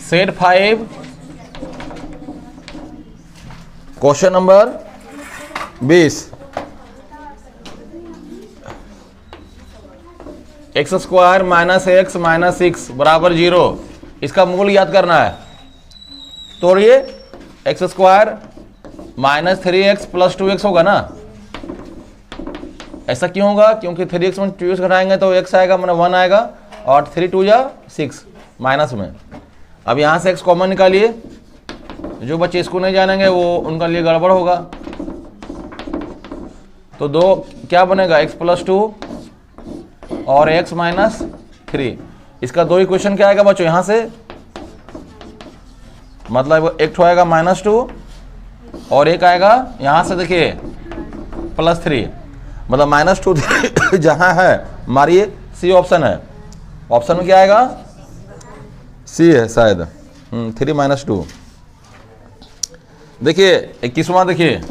Set 5, question number 20, x square minus x minus 6 बराबर 0, इसका मूल याद करना है। तो ये x square minus 3x plus 2x होगा ना। ऐसा क्यों होगा? क्योंकि 3x में 2x घटाएंगे तो x आएगा, मतलब 1 आएगा, और 3 2 जा 6 माइनस में। अब यहाँ से x कॉमन निकालिए, जो बच्चे इसको नहीं जानेंगे वो उनका लिए गड़बड़ होगा। तो दो क्या बनेगा, x प्लस 2 और x माइनस 3। इसका दो इक्वेशन क्या आएगा बच्चों यहाँ से, मतलब एक आएगा माइनस 2 और एक आएगा यहाँ से देखिए प्लस 3, मतलब माइनस 2 जहाँ है मारिए, सी ऑप्शन है। ऑप्शन में क्या आएगा, सी है शायद, 3 माइनस 2। देखिए 21वां देखिए,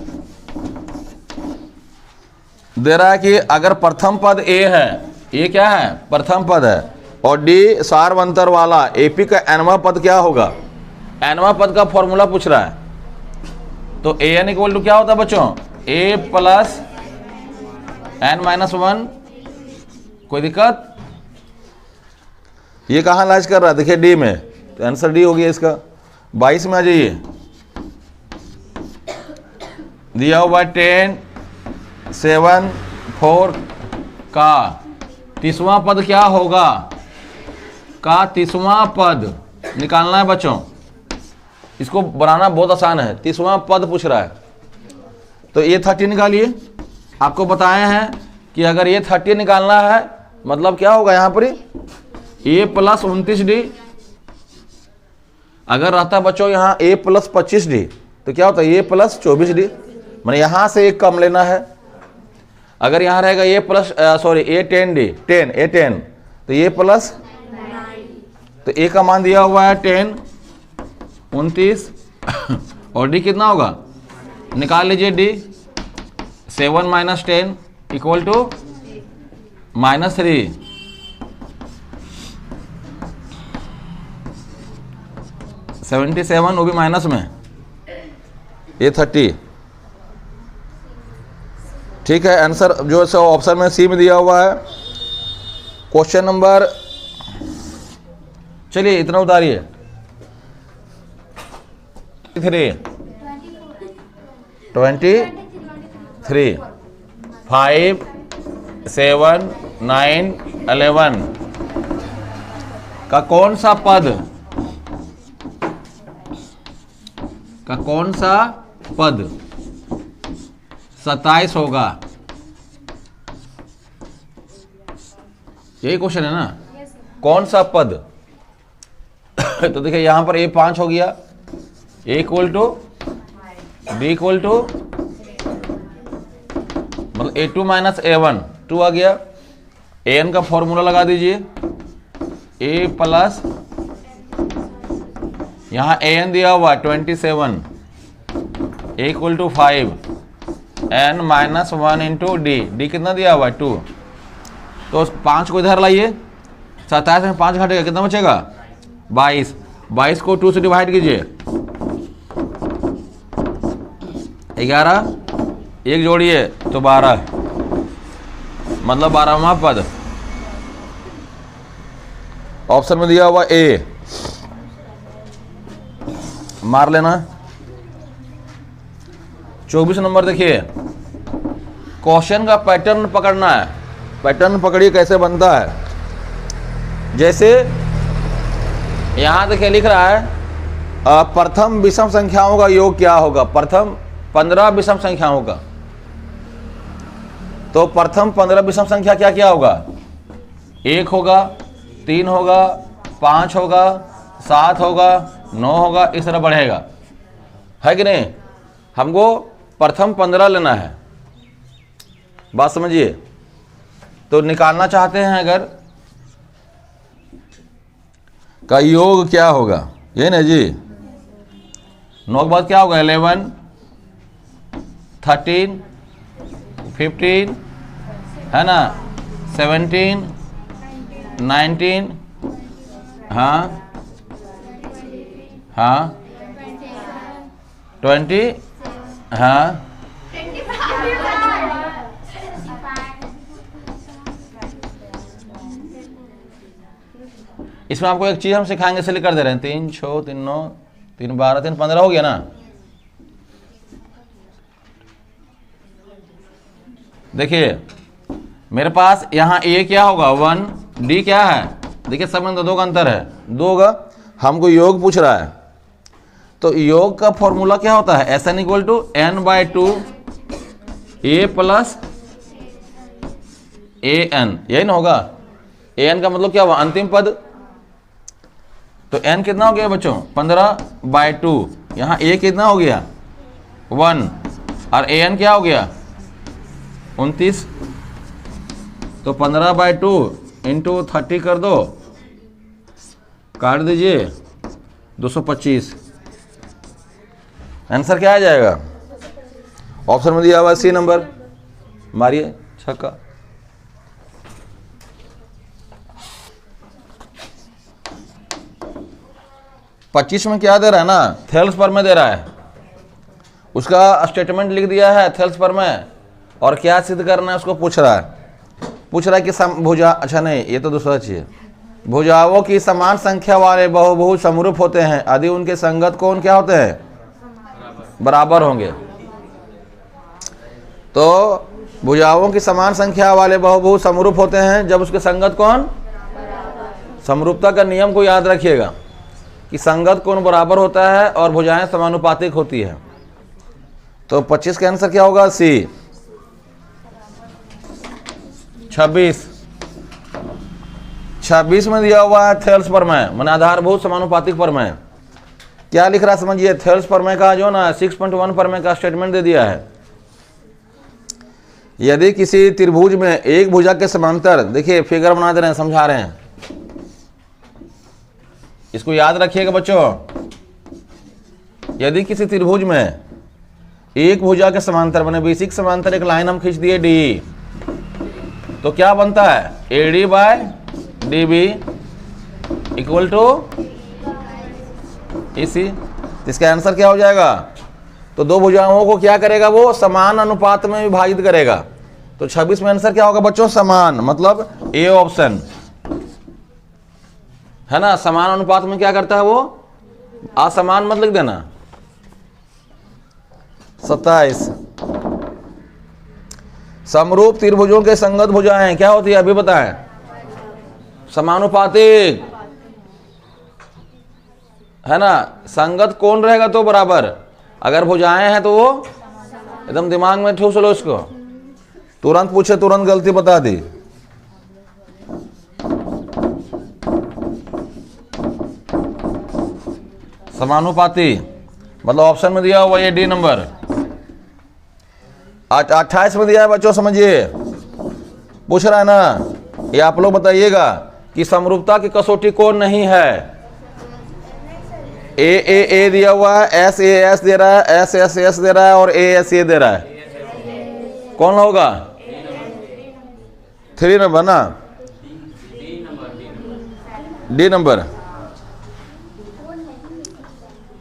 दे रहा है कि अगर प्रथम पद ए है, ये क्या है, प्रथम पद है, और डी सार्वंतर वाला एपी का एनवा पद क्या होगा। एनवा पद का फॉर्मूला पूछ रहा है। तो ए एन इक्वल टू क्या होता है बच्चों, ए प्लस एन माइनस 1। कोई दिक्कत? ये कहाँ लाइज कर रहा है, देखिए डी में, तो आंसर डी हो गया इसका। 22 में आ जाइए, दिया हुआ 10 7 4 का 30वां पद क्या होगा, का 30वां पद निकालना है बच्चों। इसको बनाना बहुत आसान है, 30वां पद पूछ रहा है। तो ये 30 निकालिए, आपको बताए हैं कि अगर ये 30 निकालना है मतलब क्या होगा यहाँ पर, ए प्लस 29d। अगर रहता बच्चों यहाँ ए प्लस 25d तो क्या होता है, ए प्लस 24d, मैंने यहाँ से एक कम लेना है। अगर यहाँ रहेगा ए प्लस सॉरी ए 10d 10 ए 10, तो ए प्लस, तो ए का मान दिया हुआ है 10 29 और डी कितना होगा, निकाल लीजिए डी। 7 minus 10 equal to -3। -77 वो भी माइनस में, ये 30। ठीक है, आंसर जो है ऑप्शन में सी में दिया हुआ है। क्वेश्चन नंबर, चलिए इतना उतारिए, 23 5 7 9 11 का कौन सा पद, का कौन सा पद 27 होगा। यही क्वेश्चन है ना, कौन सा पद। तो देखिए यहां पर ए 5 हो गया, A equal to D equal to, मतलब A2 माइनस A1 2 आ गया। AN का फॉर्मूला लगा दीजिए, A प्लस, यहाँ AN दिया हुआ 27, A equal to 5, N minus 1 into D, D कितना दिया हुआ 2। तो 5 को इधर लाइए, 27 में 5 घटेगा, कितना बचेगा 22। 22 को 2 से डिवाइड कीजिए, 11, एक जोड़िए तो 12, मतलब 12वां पद। ऑप्शन में दिया हुआ ए, मार लेना। 24 नंबर देखिए, क्वेश्चन का पैटर्न पकड़ना है। पैटर्न पकड़िए कैसे बनता है। जैसे यहां देखिए लिख रहा है प्रथम विषम संख्याओं का योग क्या होगा, प्रथम 15 विषम संख्याओं का। तो प्रथम 15 विषम संख्या क्या क्या होगा, 1 होगा, 3 होगा, 5 होगा, 7 होगा, 9 होगा, इस तरह बढ़ेगा, है कि नहीं। हमको प्रथम 15 लेना है, बात समझिए। तो निकालना चाहते हैं अगर, का योग क्या होगा, ये ना जी। 9 के बाद क्या होगा, 11 13 15 है ना, 17 19, हाँ हाँ 20, हाँ इसमें आपको एक चीज हम सिखाएंगे इसलिए कर दे रहे हैं। 3 6 3 9 3 12 3 15 हो गया ना। देखिए मेरे पास यहाँ ए क्या होगा 1, डी क्या है, देखिए संबंध दो का अंतर है, दो का हमको योग पूछ रहा है। तो योग का फॉर्मूला क्या होता है, S N equal to n/2 a plus A N, यही ना होगा। ए एन का मतलब क्या हुआ, अंतिम पद। तो n कितना हो गया बच्चों 15/2, यहाँ a कितना हो गया 1 और ए एन क्या हो गया 29। तो 15/2 इंटू 30 कर दो, काट दीजिए 225। आंसर क्या आ जाएगा, ऑप्शन में दिया हुआ सी नंबर, मारिए छक्का। पच्चीस में क्या दे रहा है ना, थेल्स पर में दे रहा है, उसका स्टेटमेंट लिख दिया है थेल्स पर में, और क्या सिद्ध करना है उसको पूछ रहा है कि भुजा, अच्छा नहीं ये तो दूसरा चीज, भुजाओं की समान संख्या वाले बहुभुज समरूप होते हैं यदि उनके संगत कोण क्या होते हैं, बराबर होंगे। तो भुजाओं की समान संख्या वाले बहुभुज समरूप होते हैं जब उसके संगत कोण, समरूपता का नियम को याद रखिएगा कि संगत कोण बराबर होता है और भुजाएं समानुपातिक होती है। तो 25 का आंसर क्या होगा, सी। 26 में दिया हुआ है थेल्स परमेय, माने आधारभूत समानुपातिक परमेय। क्या लिख रहा है समझिए, थेल्स परमेय का जो ना 6.1 परमेय का स्टेटमेंट दे दिया है। यदि किसी त्रिभुज में एक भुजा के समांतर, देखिए फिगर बना दे रहे हैं, समझा रहे हैं, इसको याद रखिएगा बच्चों। यदि किसी त्रिभुज में एक भुजा के समांतर बने, बेसिक समांतर एक लाइन हम खींच दिए डी, तो क्या बनता है AD/DB इक्वल टू EC। इसका आंसर क्या हो जाएगा, तो दो भुजाओं को क्या करेगा, वो समान अनुपात में विभाजित करेगा। तो 26 में आंसर क्या होगा बच्चों, समान, मतलब ए ऑप्शन है ना। समान अनुपात में क्या करता है वो, असमान मत लिख देना। 27 समरूप त्रिभुजों के संगत भुजाएं क्या होती है, अभी बताएं, समानुपातिक है ना। संगत कोण रहेगा तो बराबर, अगर भुजाएं हैं तो वो एकदम दिमाग में ठूस लो इसको, तुरंत पूछे तुरंत गलती बता दी। समानुपाती मतलब ऑप्शन में दिया हुआ ये डी नंबर। 28 में दिया है बच्चों, समझिए पूछ रहा है ना, ये आप लोग बताइएगा कि समरूपता की कसौटी कौन नहीं है। ए दिया हुआ है, एस दे रहा है, एस दे रहा है और एस दे रहा है, कौन होगा 3 नंबर ना, डी नंबर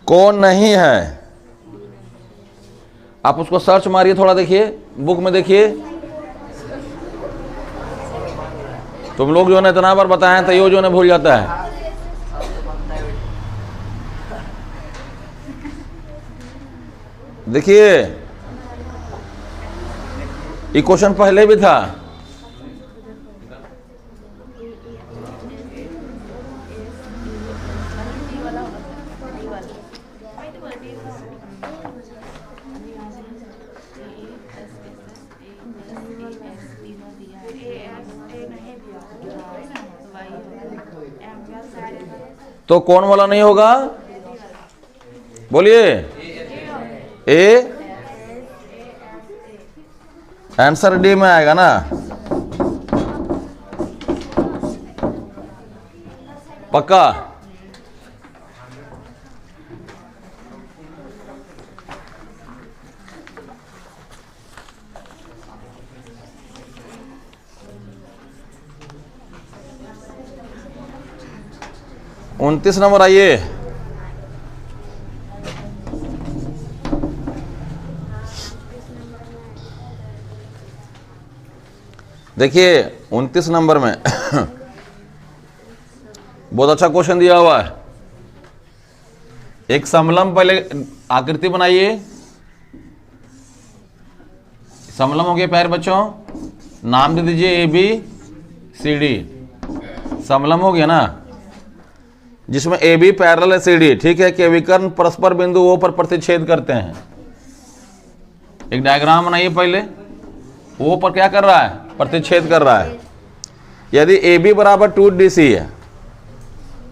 कौन नहीं है। आप उसको सर्च मारिए, थोड़ा देखिए बुक में देखिए। तुम लोग जो है इतना बार बताए तो यो जो है भूल जाता है। देखिए ये क्वेश्चन पहले भी था, तो कौन वाला नहीं होगा, बोलिए ए, आंसर डी में आएगा ना, पक्का। उनतीस नंबर आइए, देखिए 29 नंबर में बहुत अच्छा क्वेश्चन दिया हुआ है। एक समलंब पहले आकृति बनाइए। समलंब हो गया पैर बच्चों, नाम दे दीजिए ए बी सी डी। समलंब हो गया ना, जिसमें ए बी पैरेलल है सी डी, ठीक है, कि विकर्ण परस्पर बिंदु ओ पर प्रतिच्छेद करते हैं। एक डायग्राम बनाइए पहले। ओ पर क्या कर रहा है? प्रतिच्छेद कर रहा है। यदि ए बी बराबर 2DC है,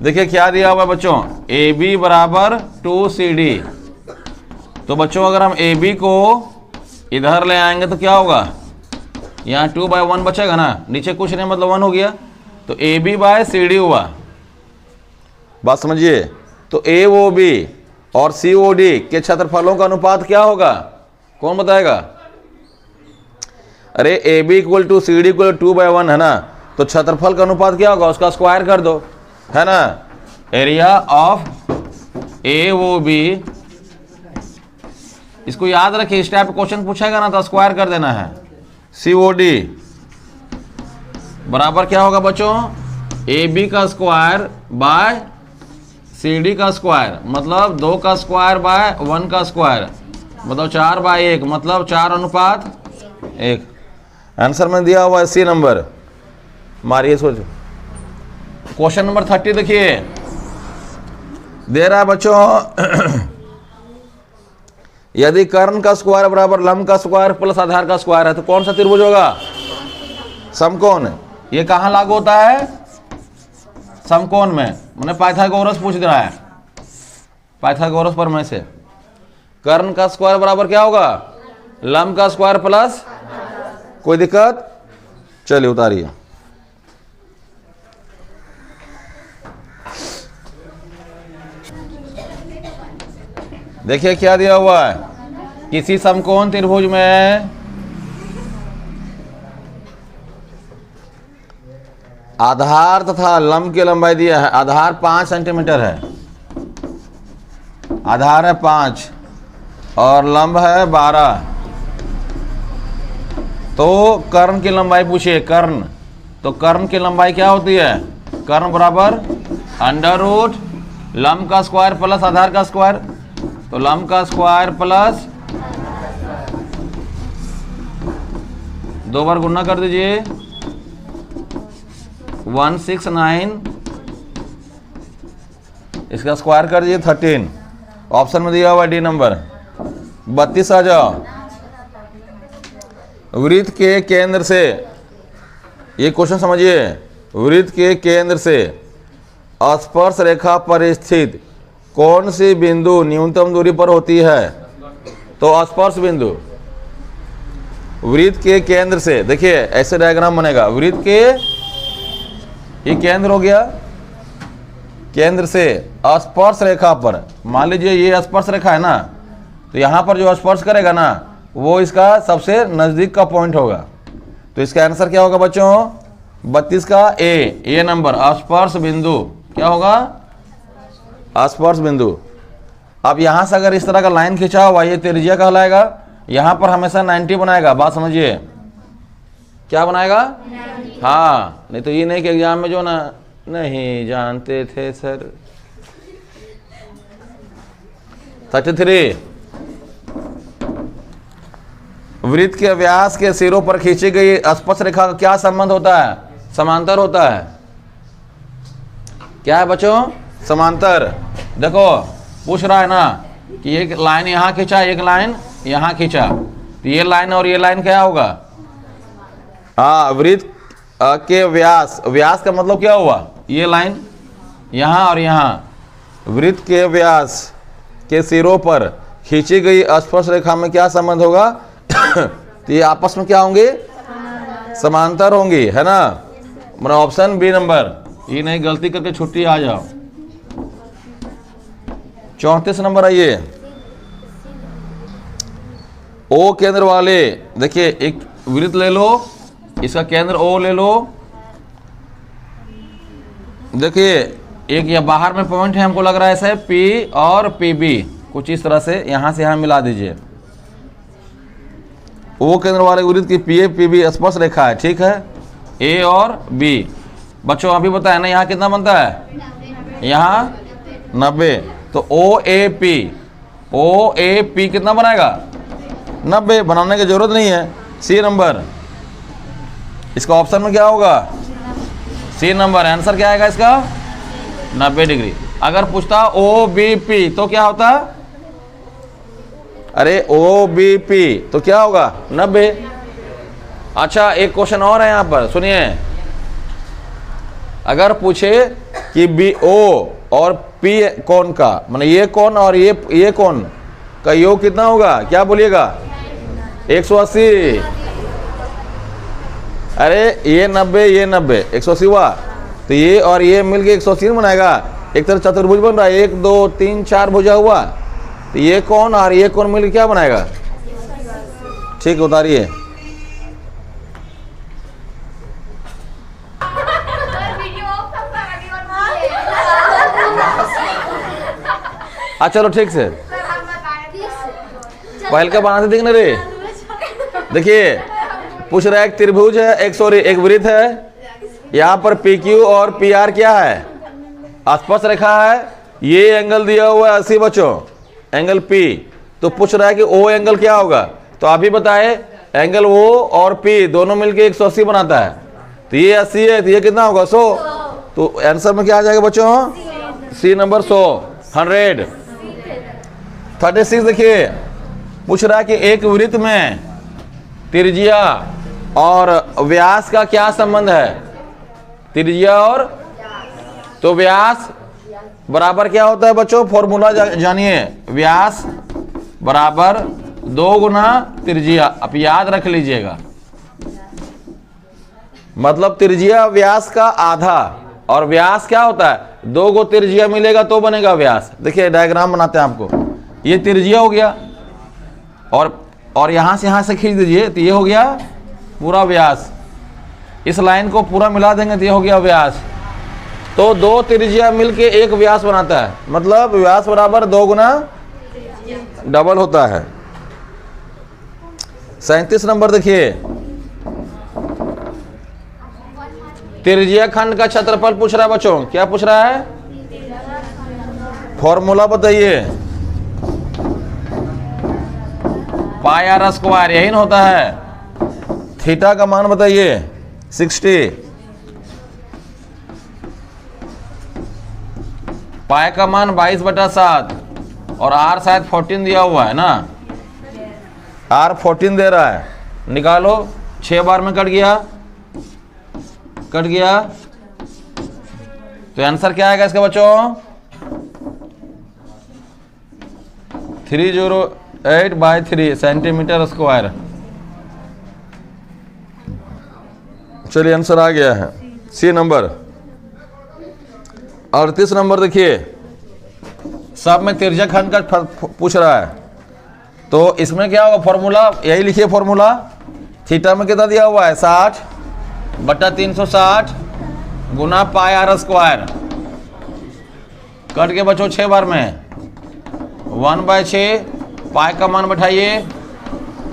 देखिए क्या दिया हुआ है बच्चों, ए बी बराबर 2CD। तो बच्चों अगर हम ए बी को इधर ले आएंगे तो क्या होगा, यहाँ 2/1 बचेगा ना, नीचे कुछ नहीं मतलब 1 हो गया, तो A B by C D हुआ। बात समझिए। तो ए ओ बी और सी ओ डी के क्षेत्रफलों का अनुपात क्या होगा, कौन बताएगा? अरे A B equal to C D equal 2/1 है ना, तो क्षेत्रफल का अनुपात क्या होगा, उसका स्क्वायर कर दो, है ना। Area of A O B, इसको याद रखिए, इस टाइप क्वेश्चन पूछेगा ना तो स्क्वायर कर देना है। सी ओ डी बराबर क्या होगा बच्चों, ए बी का स्क्वायर बाय सी डी का स्क्वायर, मतलब 2 का स्क्वायर बाय 1 का स्क्वायर, मतलब 4/1, मतलब 4:1। आंसर में दिया हुआ है सी नंबर। मारिए सोचो। क्वेश्चन नंबर 30 देखिए, दे रहा है बच्चों यदि कर्ण का स्क्वायर बराबर लंब का स्क्वायर प्लस आधार का स्क्वायर है तो कौन सा त्रिभुज होगा? समकोण। ये कहाँ लागू होता है? समकोण में। मैंने पाइथागोरस पूछ रहा है, पाइथागोरस पर में से कर्ण का स्क्वायर बराबर क्या होगा, लंब का स्क्वायर प्लस, कोई दिक्कत? चलिए उतारिए। देखिए क्या दिया हुआ है, किसी समकोण त्रिभुज में आधार तथा लंब की लंबाई दिया है। आधार 5 सेंटीमीटर है, आधार है 5 और लंब है 12। तो कर्ण की लंबाई पूछिए, कर्ण। तो कर्ण की लंबाई क्या होती है, कर्ण बराबर अंडर रूट लंब का स्क्वायर प्लस आधार का स्क्वायर। तो लंब का स्क्वायर प्लस 2 बार गुणा कर दीजिए, 169, इसका स्क्वायर कर दीजिए 13। ऑप्शन में दिया हुआ डी नंबर 32। आ जाओ। वृत्त के केंद्र से, ये क्वेश्चन समझिए, वृत्त के केंद्र से स्पर्श रेखा पर स्थित कौन सी बिंदु न्यूनतम दूरी पर होती है? तो स्पर्श बिंदु वृत्त के केंद्र से, देखिए ऐसे डायग्राम बनेगा। वृत्त के, ये केंद्र हो गया, केंद्र से स्पर्श रेखा पर, मान लीजिए ये स्पर्श रेखा है ना, तो यहां पर जो स्पर्श करेगा ना वो इसका सबसे नजदीक का पॉइंट होगा। तो इसका आंसर क्या होगा बच्चों, 32 का ए नंबर, स्पर्श बिंदु क्या होगा, स्पर्श बिंदु। अब यहां से अगर इस तरह का लाइन खींचा हुआ, ये त्रिज्या कहलाएगा। यहां पर हमेशा 90 बनाएगा। बात समझिए, क्या बनाएगा? हाँ, नहीं तो ये नहीं कि एग्जाम में जो ना नहीं जानते थे सर। 33, वृत्त के व्यास के सिरों पर खींची गई स्पर्श रेखा का क्या संबंध होता है? समांतर होता है। क्या है बच्चों? समांतर। देखो पूछ रहा है ना कि एक लाइन यहाँ खींचा, एक लाइन यहाँ खींचा, तो ये लाइन और ये लाइन क्या होगा? हाँ, वृत्त के व्यास, व्यास का मतलब क्या हुआ, ये लाइन यहाँ और यहाँ, वृत्त के व्यास के सिरों पर खींची गई स्पर्श रेखा में क्या संबंध होगा? तो ये आपस में क्या होंगे? समांतर होंगी, है ना। मेरा ऑप्शन बी नंबर। ये नहीं गलती करके छुट्टी आ जाओ। 34 नंबर आइए। ओ केंद्र वाले, देखिए एक वृत्त ले लो, इसका केंद्र ओ ले लो। देखिए एक या बाहर में पॉइंट है, हमको लग रहा है ऐसे पी और पी बी, कुछ इस तरह से यहां से यहां मिला दीजिए। ओ केंद्र वाले वृत्त की पी ए पी बी स्पर्श रेखा है, ठीक है। ए और बी। बच्चों अभी बताया ना यहाँ कितना बनता है, यहाँ 90। तो ओ ए पी कितना बनाएगा, 90। बनाने की जरूरत नहीं है। सी नंबर, इसका ऑप्शन में क्या होगा, सी नंबर। आंसर क्या आएगा इसका, 90 डिग्री। अगर पूछता ओ बी पी तो क्या होता, अरे ओ बी पी तो क्या होगा, 90। अच्छा एक क्वेश्चन और है यहाँ पर, सुनिए। अगर पूछे कि बी ओ और पी कोण का, मतलब ये कोण और ये कोण का योग कितना होगा, क्या बोलिएगा, 180। अरे ये 90 ये 90, 180 हुआ। तो ये और ये मिलके 180 बनाएगा। एक तरफ चतुर्भुज बन रहा है, 1 2 3 4 भुजा हुआ। तो ये कोण और ये कोण मिलकर क्या बनाएगा, ठीक उतारिए। चलो ठीक से पहल का बनाते दिखने रे। देखिए पूछ रहा है एक त्रिभुज है, एक वृत्त है। यहाँ पर पी क्यू और पी आर क्या है, स्पर्श रेखा है। ये एंगल दिया हुआ है 80 बच्चों, एंगल पी। तो पूछ रहा है कि ओ एंगल क्या होगा। तो अभी बताए एंगल ओ और पी दोनों मिलके 180 बनाता है। तो ये 80 है, तो ये कितना होगा, 100। तो आंसर में क्या आ जाएगा बच्चों, सी नंबर 100। 36 देखिए, पूछ रहा है कि एक वृत्त में त्रिज्या और व्यास का क्या संबंध है, त्रिज्या और, तो व्यास बराबर क्या होता है बच्चों, फॉर्मूला जानिए। व्यास बराबर 2 गुना त्रिज्या। अब याद रख लीजिएगा, मतलब त्रिज्या व्यास का आधा, और व्यास क्या होता है, 2 गो त्रिज्या मिलेगा तो बनेगा व्यास। देखिए डायग्राम बनाते हैं आपको। ये त्रिज्या हो गया, और यहां से खींच दीजिए तो ये हो गया पूरा व्यास। इस लाइन को पूरा मिला देंगे तो ये हो गया व्यास। तो 2 त्रिज्या मिलके एक व्यास बनाता है, मतलब व्यास बराबर 2 गुना डबल होता है। 37 नंबर देखिए, त्रिज्या खंड का क्षेत्रफल पूछ रहा है बच्चों। क्या पूछ रहा है, फॉर्मूला बताइए। पाई आर स्क्वायर, यही ना होता है। थीटा का मान बताइए, 60। पाई का मान 22/7, और आर शायद 14 दिया हुआ है ना, आर 14 दे रहा है। निकालो, 6 बार में कट गया। तो आंसर क्या आएगा इसका बच्चों, 308/3 सेंटीमीटर स्क्वायर। चलिए आंसर आ गया है, सी नंबर। 38 नंबर देखिए, सब में तिरछा खंड का पूछ रहा है। तो इसमें क्या होगा, फॉर्मूला यही लिखिए। फॉर्मूला थीटा में कितना दिया हुआ है, 60/360 गुना पाई आर स्क्वायर। कट के बच्चों 6 बार में, 1/6। पाई का मान बैठाइए,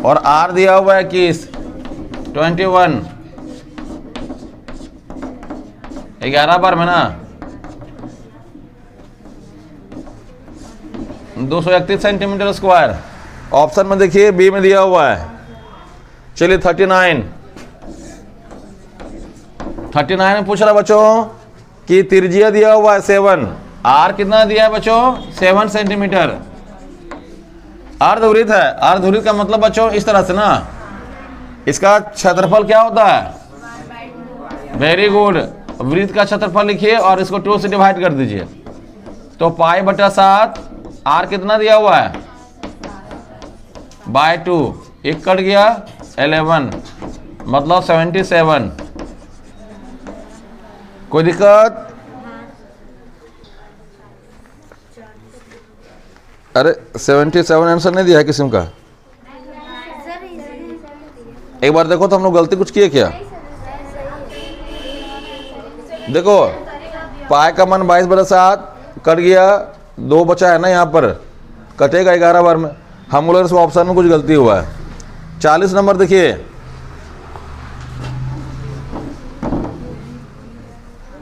और आर दिया हुआ है 21, 21। 11 बार में ना 231 सेंटीमीटर स्क्वायर। ऑप्शन में देखिए बी में दिया हुआ है। चलिए 39 में पूछ रहा बच्चों कि त्रिज्या दिया हुआ है 7, आर कितना दिया है बच्चों, 7 सेंटीमीटर। अर्धवृत्त है, अर्धवृत्त का मतलब बच्चों इस तरह से ना, इसका क्षेत्रफल क्या होता है, वेरी गुड। वृत्त का क्षेत्रफल लिखिए और इसको 2 से डिवाइड कर दीजिए। तो पाई/7, आर कितना दिया हुआ है, /2। एक कट गया, 11, मतलब 77। कोई दिक्कत, अरे 77 आंसर नहीं दिया है किसी का। एक बार देखो तो हम लोग गलती कुछ किए क्या। देखो पाई का मान 22/7 कट गया, 2 बचा है ना, यहाँ पर कटेगा 11 बार में। हम लोग इसमें ऑप्शन में कुछ गलती हुआ है। 40 नंबर देखिए,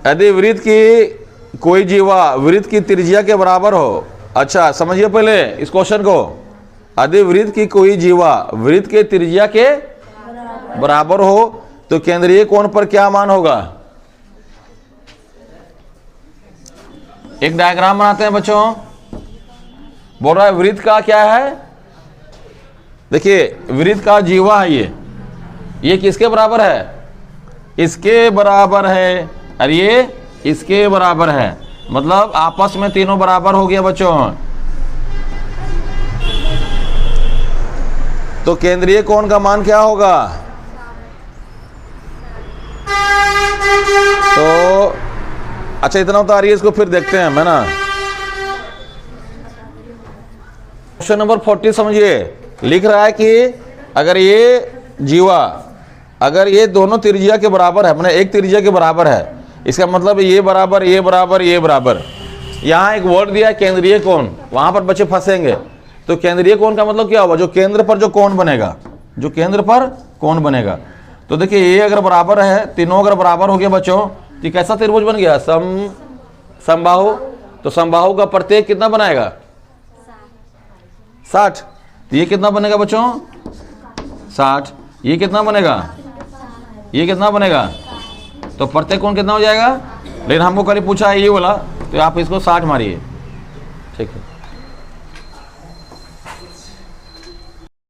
यदि वृत्त की कोई जीवा वृत्त की त्रिज्या के बराबर हो, अच्छा समझिए पहले इस क्वेश्चन को, यदि वृत्त की कोई जीवा वृत्त के त्रिज्या के बराबर हो तो केंद्रीय कोण पर क्या मान होगा? एक डायग्राम बनाते हैं बच्चों। बोल रहा है वृत्त का क्या है, देखिए वृत्त का जीवा है ये किसके बराबर है? इसके बराबर है, और ये इसके बराबर है, मतलब आपस में तीनों बराबर हो गया बच्चों। तो केंद्रीय कोण का मान क्या होगा? तो अच्छा इतना उतारिए इसको, फिर देखते हैं हम, है ना। क्वेश्चन नंबर 40 समझिए, लिख रहा है कि अगर ये जीवा, अगर ये दोनों त्रिज्या के बराबर है, मतलब एक त्रिज्या के बराबर है, इसका मतलब ये बराबर ये बराबर ये बराबर। यहाँ एक वर्ड दिया है केंद्रीय कोण, वहां पर बच्चे फंसेंगे। तो केंद्रीय कोण का मतलब क्या होगा? जो केंद्र पर जो कोण बनेगा, जो केंद्र पर कोण बनेगा। तो देखिए ये अगर बराबर है, तीनों अगर बराबर हो गया बच्चों, तो कैसा त्रिभुज बन गया? समबाहु। तो समबाहु का प्रत्येक कितना बनाएगा? 60। तो ये कितना बनेगा बच्चों? 60। ये कितना बनेगा? ये कितना बनेगा? तो प्रत्येक कोण कितना हो जाएगा? लेकिन हमको कल पूछा है ये वाला, तो आप इसको 60 मारिए, ठीक है।